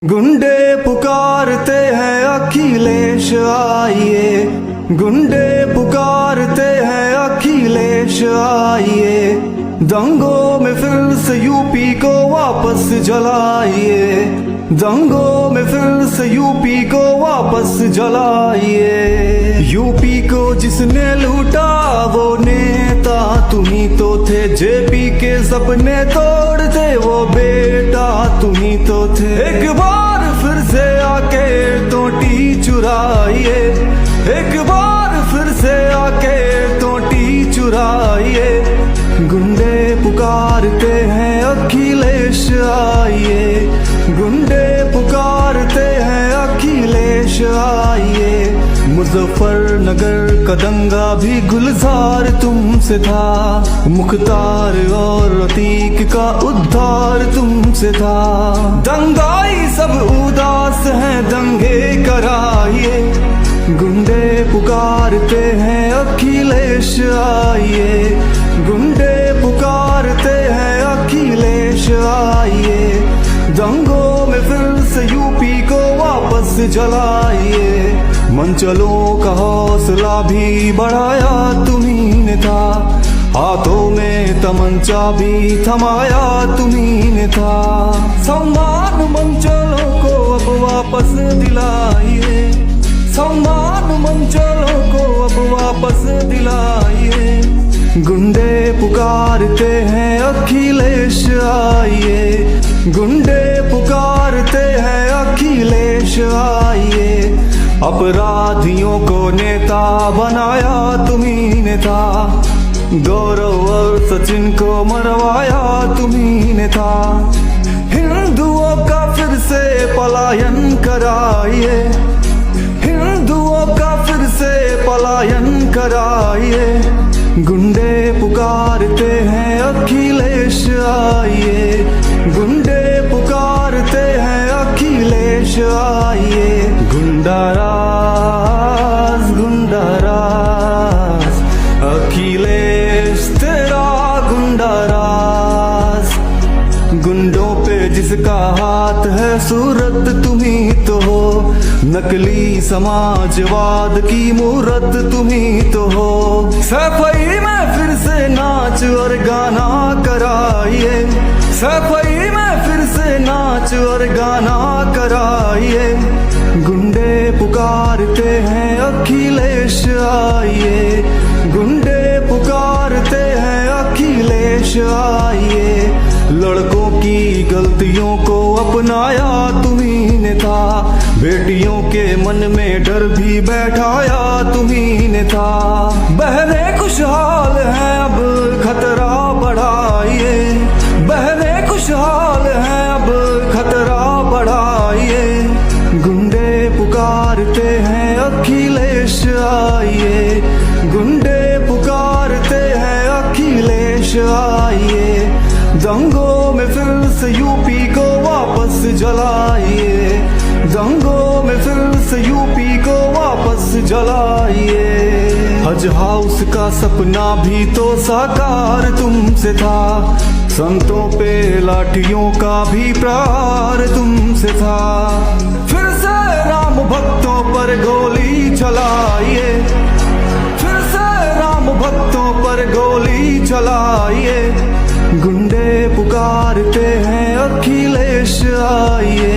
गुंडे पुकारते हैं अखिलेश आइए, गुंडे पुकारते हैं अखिलेश आइए, दंगों में फिर से यूपी को वापस जलाइए, दंगों में फिर से यूपी को वापस जलाइए। यूपी को जिसने लूटा वो नेता तुम्ही तो थे, जेपी के सपने तोड़ते वो बेटा तुम्ही तो थे। एक बार फिर से आके टोटी चुराइए, एक बार फिर से आके टोटी चुराइए। गुंडे पुकारते हैं अखिलेश आइए, गुंडे पुकारते हैं अखिलेश आइए। मुजफ्फरनगर का दंगा भी गुलजार तुमसे था, मुख्तार और अतीक का उद्धार तुमसे था। दंगाई सब उदास हैं दंगे कराइए, गुंडे पुकारते हैं अखिलेश आइए, गुंडे पुकारते हैं अखिलेश आइए। दंगों में फिर से यूपी को वापस जलाइए। मंचलों का हौसला भी बढ़ाया तुम्ही ने था, हाथों में तमंचा भी थमाया तुम्ही ने था। सम्मान मंचलों को अब वापस दिलाइए, सम्मान मंचलों को अब वापस दिलाइए। गुंडे पुकारते हैं अखिलेश आइए, गुंडे पुकारते हैं अखिलेश आइए। अपराधियों को नेता बनाया तुम्ही ने था, गौरव और सचिन को मरवाया तुम्ही ने था। हिंदुओं का फिर से पलायन कराइए, हिंदुओं का फिर से पलायन कराइए। गुंडे पुकारते हैं अखिलेश आइए, गुंडे पुकारते हैं अखिलेश आइए। गुंडाराज गुंडाराज अखिलेश तेरा गुंडाराज। गुंडों पे जिसका हाथ है सूरत तुम्ही तो हो, नकली समाजवाद की मूरत तुम्ही तो हो। सफाई में फिर से नाच और गाना कराइए, सफाई में फिर से नाच और गाना कराइए। गुंडे पुकारते हैं अखिलेश आइए, गुंडे पुकारते हैं अखिलेश आइए। लड़कों की गलतियों को अपनाया तुम्ही ने था, बेटियों के मन में डर भी बैठाया तुम्ही ने था। बहनें खुशहाल हैं अब खतरा बढ़ाइए, बहनें खुशहाल हैं अब खतरा बढ़ाइए। गुंडे पुकारते हैं अखिलेश आइए, गुंडे पुकारते हैं अखिलेश आइए। दंगों में फिर से यूपी को वापस जलाइए, दंगों में फिर से यूपी को वापस जलाइए। हज हाउस का सपना भी तो साकार तुमसे था, संतों पे लाठियों का भी प्रहार तुमसे था। फिर से राम भक्तों पर गोली चलाइए, फिर से राम भक्तों पर गोली चलाइए। गुंडे पुकारते हैं अखिलेश आइए,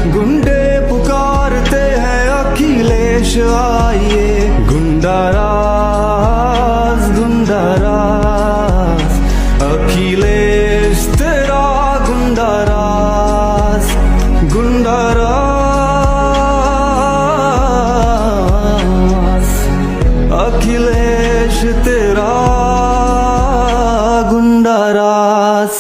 गुंडे पुकारते हैं अखिलेश आइए। गुंडाराज गुंडाराज अखिलेश तेरा गुंडाराज, गुंडाराज अखिलेश तेरा गुंडाराज।